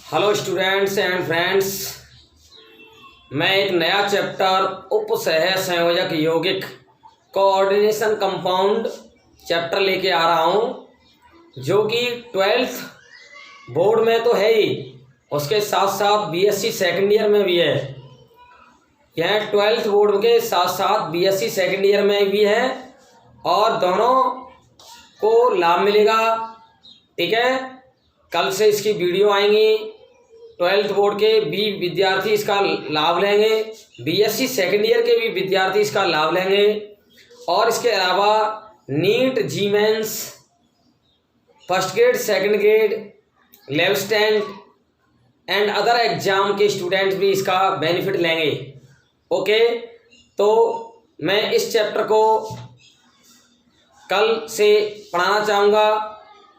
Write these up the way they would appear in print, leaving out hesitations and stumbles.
Hello students and friends, मैं एक नया चैप्टर उपसह संयोजक यौगिक कोऑर्डिनेशन कंपाउंड चैप्टर लेके आ रहा हूँ, जो कि 12th बोर्ड में तो है ही, उसके साथ साथ बीएससी सेकेंड ईयर में भी है। यह 12th बोर्ड के साथ साथ बीएससी सेकेंड ईयर में भी है और दोनों को लाभ मिलेगा। ठीक है, कल से इसकी वीडियो आएंगी। 12th बोर्ड के भी विद्यार्थी इसका लाभ लेंगे, बीएससी सेकेंड ईयर के भी विद्यार्थी इसका लाभ लेंगे और इसके अलावा NEET, JEE mains, first grade, second grade, level stand and other exam के स्टूडेंट्स भी इसका बेनिफिट लेंगे। ओके, तो मैं इस चैप्टर को कल से पढ़ाना चाहूँगा।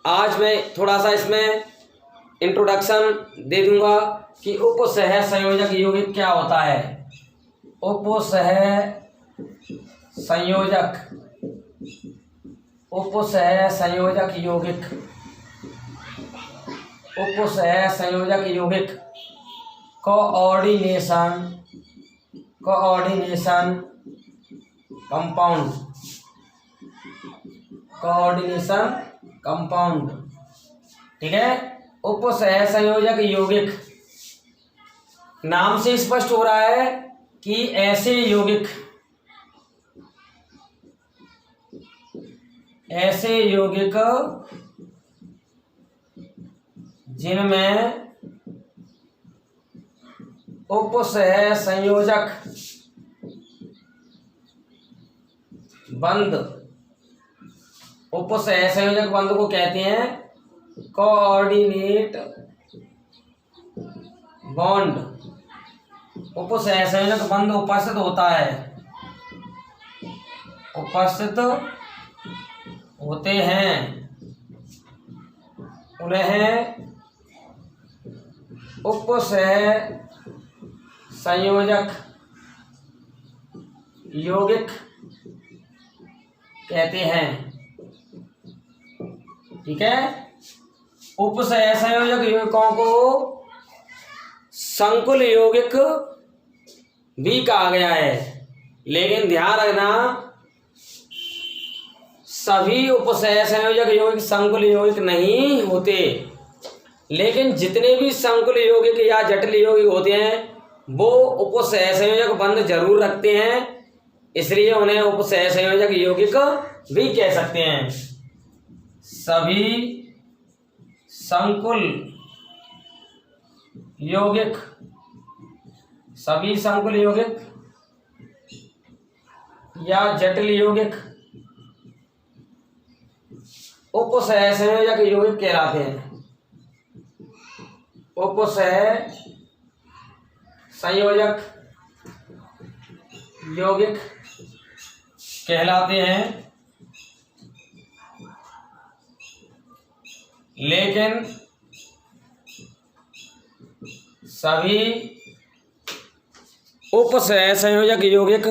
आज मैं थोड़ा सा इसमें इंट्रोडक्शन दे दूंगा कि उपसह संयोजक यौगिक क्या होता है। उपसह संयोजक यौगिक उपसह संयोजक यौगिक कोऑर्डिनेशन कंपाउंड। ठीक है, उपसह संयोजक यौगिक नाम से स्पष्ट हो रहा है कि ऐसे यौगिक जिनमें उपसह संयोजक बंध, उपसह संयोजक बंध को कहते हैं कोऑर्डिनेट बॉन्ड। उपसह संयोजक बंध उपस्थित होता है, उपस्थित होते हैं, उन्हें उपसह संयोजक यौगिक कहते हैं। ठीक है, उपसह संयोजक यौगिकों को संकुल यौगिक भी कहा गया है, लेकिन ध्यान रखना सभी उपसह संयोजक यौगिक संकुल यौगिक नहीं होते, लेकिन जितने भी संकुल यौगिक या जटिल यौगिक होते हैं वो उपसह संयोजक बंध जरूर रखते हैं, इसलिए उन्हें उपसह संयोजक यौगिक भी कह सकते हैं। सभी संकुल यौगिक या जटिल यौगिक उपसह संयोजक यौगिक कहलाते हैं। उपसह संयोजक यौगिक कहलाते हैं, लेकिन सभी उपसह संयोजक यौगिक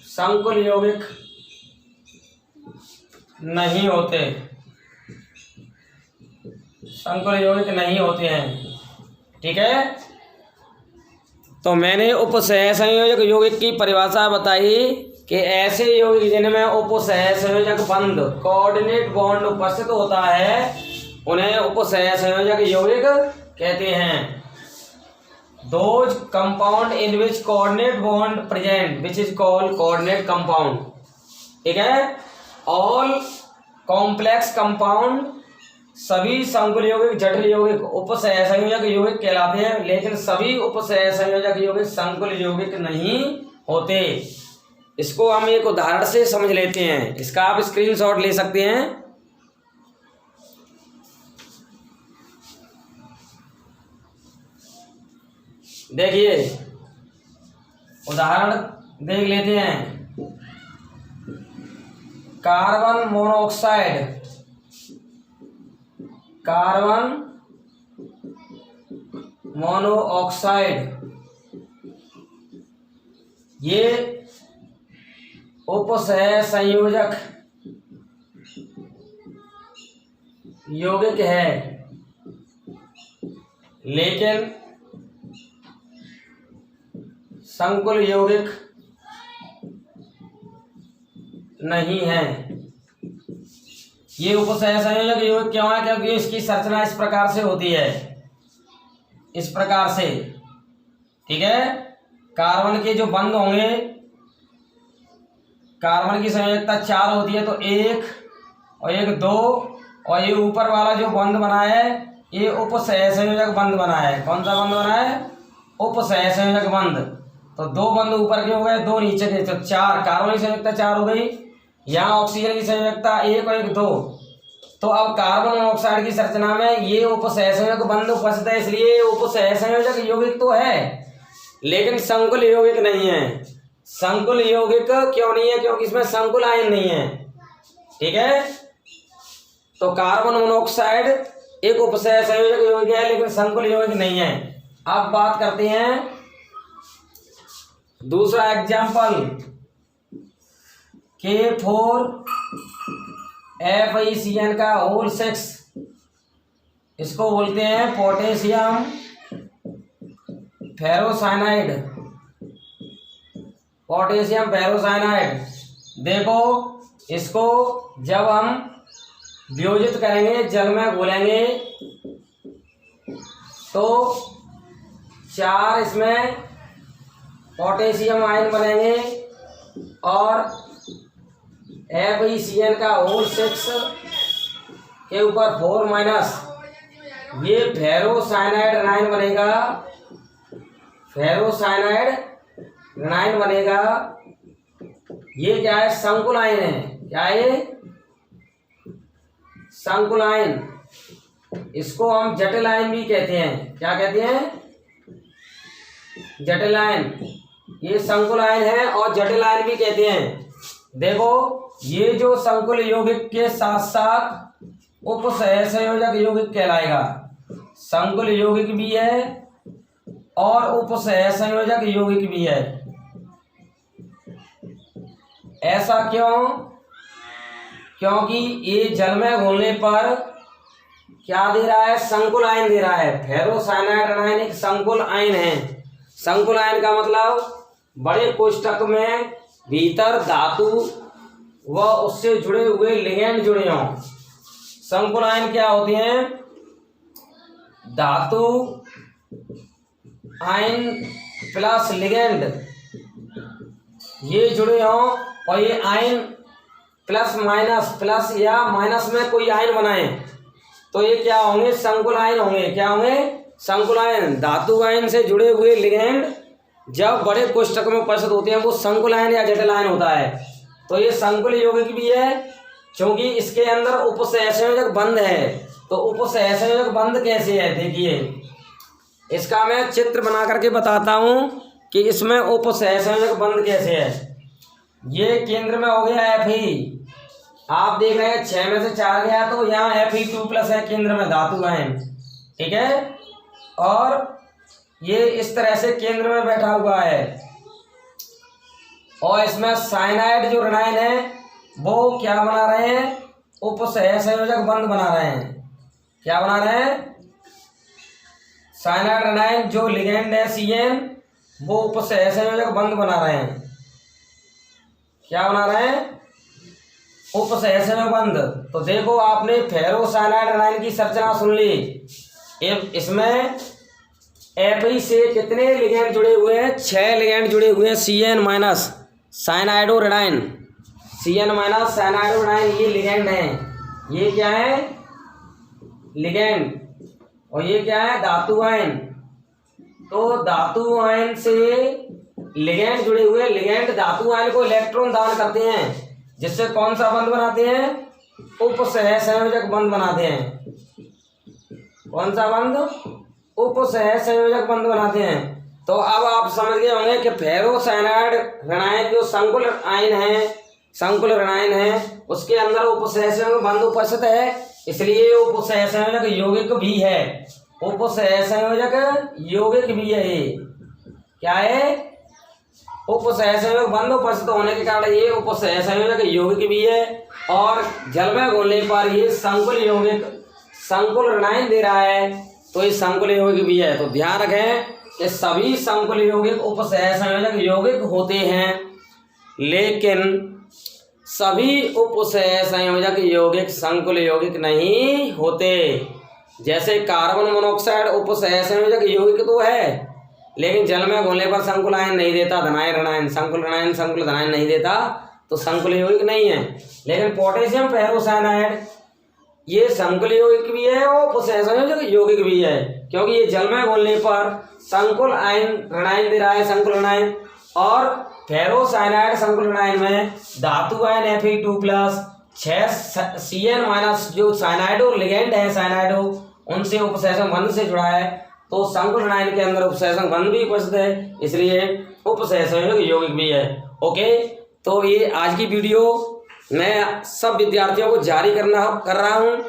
संकुल यौगिक नहीं होते हैं। ठीक है, तो मैंने उपसह संयोजक यौगिक की परिभाषा बताई कि ऐसे यौगिक जिनमें उपसह संयोजक बंध कोऑर्डिनेट बॉन्ड उपस्थित होता है उन्हें उपसह संयोजक यौगिक कहते हैं। Those compound in which coordinate bond present, which is called coordinate compound. ठीक है, all complex compound, सभी संकुल यौगिक, जटिल यौगिक उपसह संयोजक यौगिक कहलाते हैं, लेकिन सभी उपसह संयोजक यौगिक संकुल यौगिक नहीं होते। इसको हम एक उदाहरण से समझ लेते हैं, इसका आप स्क्रीनशॉट ले सकते हैं। देखिए, उदाहरण देख लेते हैं। कार्बन मोनोऑक्साइड ये उपसह संयोजक यौगिक है, लेकिन संकुल यौगिक नहीं है। ये उपसह संयोजक यौगिक क्यों है? क्योंकि इसकी संरचना इस प्रकार से होती है, इस प्रकार से, ठीक है। कार्बन के जो बंध होंगे, कार्बन की संयोजकता 4 होती है, तो 1 और 1 2, और ये ऊपर वाला जो बंध बना है ये उपसह संयोजक बंध बना है। कौन सा बंध बना है? उपसह संयोजक बंध। तो 2 बंध ऊपर के हो गए, 2 नीचे के, तो 4। कार्बन की संयोजकता 4 हो गई। यहाँ ऑक्सीजन की संयोजकता 1 और 1 2। तो अब कार्बन मोनोऑक्साइड की संरचना में ये उपसह संयोजक बंध उपस्थित है, इसलिए उपसह संयोजक यौगिक तो है, लेकिन संकुल यौगिक नहीं है। संकुल यौगिक क्यों नहीं है? क्योंकि इसमें संकुल आयन नहीं है, ठीक है। तो कार्बन मोनोऑक्साइड एक उपसह संयोजक यौगिक है, लेकिन संकुल यौगिक नहीं है। अब बात करते हैं दूसरा एग्जाम्पल, K4FeCN का होल 6, इसको बोलते हैं पोटेशियम फेरोसाइनाइड। पोटेशियम फेरोसाइनाइड, देखो इसको जब हम वियोजित करेंगे, जल में घोलेंगे, तो 4 इसमें पोटेशियम आयन बनेंगे, और FeCN का होल 6 के ऊपर 4 माइनस, ये फेरोसाइनाइड ऋणायन बनेगा। फेरोसाइनाइड ऋणायन बनेगा। ये क्या है? संकुल आयन है। क्या है? संकुल आयन। इसको हम जटिल आयन भी कहते हैं। क्या कहते हैं? जटिल आयन। ये संकुल आयन है और जटिल आयन भी कहते हैं। देखो ये जो संकुल यौगिक के साथ साथ उपसह संयोजक यौगिक कहलाएगा। संकुल यौगिक भी है और उपसह संयोजक यौगिक भी है। ऐसा क्यों? क्योंकि ये जल में घुलने पर क्या दे रहा है? संकुल आयन दे रहा है। फेरोसाइनाइड ऋणायन एक संकुल आयन है। संकुल आयन का मतलब बड़े कोष्ठक में भीतर धातु व उससे जुड़े हुए लिगेंड जुड़े हों। संकुल आयन क्या होते हैं? धातु आयन प्लस लिगेंड ये जुड़े हों, और ये आयन प्लस माइनस, प्लस या माइनस में कोई आयन बनाए, तो ये क्या होंगे? संकुल आयन होंगे। क्या होंगे? संकुल आयन। धातु आयन से जुड़े हुए लिगेंड जब बड़े कोष्ठक में उपस्थित होते हैं वो संकुल आयन या जटिल आयन होता है। तो ये संकुल यौगिक भी है क्योंकि इसके अंदर उपसह संयोजक बंध है। तो उपसह संयोजक बंध कैसे है? देखिए इसका मैं चित्र बना करके बताता हूं कि इसमें उपसह संयोजक बंध कैसे है। ये केंद्र में हो गया Fe, आप देख रहे हैं 6 में से 4 गया, तो यहाँ Fe2+ है केंद्र में धातु आयन, ठीक है। और ये इस तरह से केंद्र में बैठा हुआ है, और इसमें साइनाइड जो ऋणायन है वो क्या बना रहे हैं? उपसह संयोजक बंध बना रहे हैं। क्या बना रहे हैं? साइनाइड ऋणायन जो लिगेंड है CN वो उपसह संयोजक बंध बना रहे हैं। क्या बना रहे हैं? उपसह संयोजक बंध। तो देखो आपने फेरोसाइनाइड ऋणायन की संरचना सुन ली। इसमें Fe से कितने लिगेंड जुड़े हुए हैं? 6 लिगेंड जुड़े हुए हैं। CN- साइनाइडो ऋणायन, CN- साइनाइडो ऋणायन ये लिगेंड हैं। ये क्या है? लिगेंड। और ये क्या है? धातु आयन। तो धातु आयन से लिगेंड जुड़े हुए, लिगेंड धातु आयन को इलेक्ट्रॉन दान करते हैं, जिससे कौन सा बंध बनाते हैं? उपसह संयोजक बंध बनाते हैं। कौन सा बंध? उपसह संयोजक बंध बनाते हैं। तो अब आप समझ गए होंगे कि फेरोसाइनाइड ऋणायन जो संकुल आयन है, संकुल ऋणायन है, उसके अंदर उपसह संयोजक बंध उपस्थित है, इसलिए उपसह संयोजक यौगिक भी है। उपसहसंयोजक यौगिक भी है। क्या है? उपसहसंयोजक बंद उपस्थित होने के कारण ये उपसहसंयोजक यौगिक भी है और जल में घुलने पर ये संकुल यौगिक संकुल ऋणायन दे रहा है, तो ये संकुल यौगिक भी है। तो ध्यान रखें कि सभी संकुल यौगिक उपसहसंयोजक यौगिक होते हैं, लेकिन सभी उपसहसंयोजक यौगिक संकुल यौगिक नहीं होते। जैसे कार्बन मोनोऑक्साइड उपसहसंयोजक यौगिक तो है, लेकिन जल में घुलने पर संकुल आयन नहीं देता, धनायन ऋणायन, संकुल ऋणायन संकुल धनायन नहीं देता, तो संकुल यौगिक नहीं है। लेकिन पोटेशियम पेरोसाइनाइड ये संकुल यौगिक भी है और उपसहसंयोजक यौगिक भी है, क्योंकि ये जल में घुलने पर संकुल आयन ऋणायन दे रहा है, संकुल ऋणायन, और फेरोसाइनाइड संकुल ऋणायन में धातु आयन Fe2+ 6 Cn- जो साइनाइडो लिगेंड है, साइनाइडो उनसे उपसहसंग बंध से जुड़ा है, तो संकुल ऋणायन के अंदर उपसहसंग बंध भी उपस्थित है, इसलिए उपसहसंयोजक यौगिक भी है। ओके, तो ये आज की वीडियो मैं सब विद्यार्थियों को जारी कर रहा हूँ।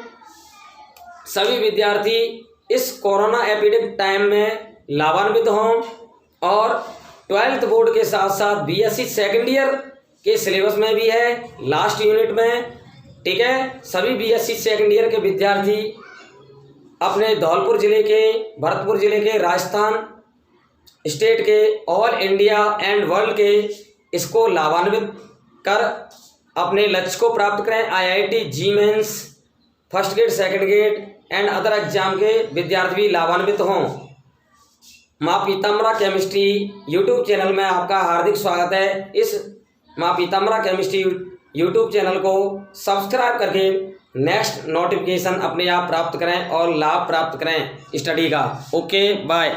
सभी विद्यार्थी इस कोरोना एपिडेमिक टाइम में लाभान्वित हों और 12th बोर्ड के साथ साथ बीएससी सेकेंड ईयर के सिलेबस में भी है, लास्ट यूनिट में, ठीक है। सभी बीएससी सेकेंड ईयर के विद्यार्थी अपने धौलपुर जिले के, भरतपुर जिले के, राजस्थान स्टेट के, ऑल इंडिया एंड वर्ल्ड के इसको लाभान्वित कर अपने लक्ष्य को प्राप्त करें। IIT, JEE mains, first gate, second gate and other exam के विद्यार्थी भी लाभान्वित हों। माँ पीताम्बरा केमिस्ट्री यूट्यूब चैनल में आपका हार्दिक स्वागत है। इस माँ पीताम्बरा केमिस्ट्री यूट्यूब चैनल को सब्सक्राइब करके नेक्स्ट नोटिफिकेशन अपने आप प्राप्त करें और लाभ प्राप्त करें स्टडी का। Okay, bye.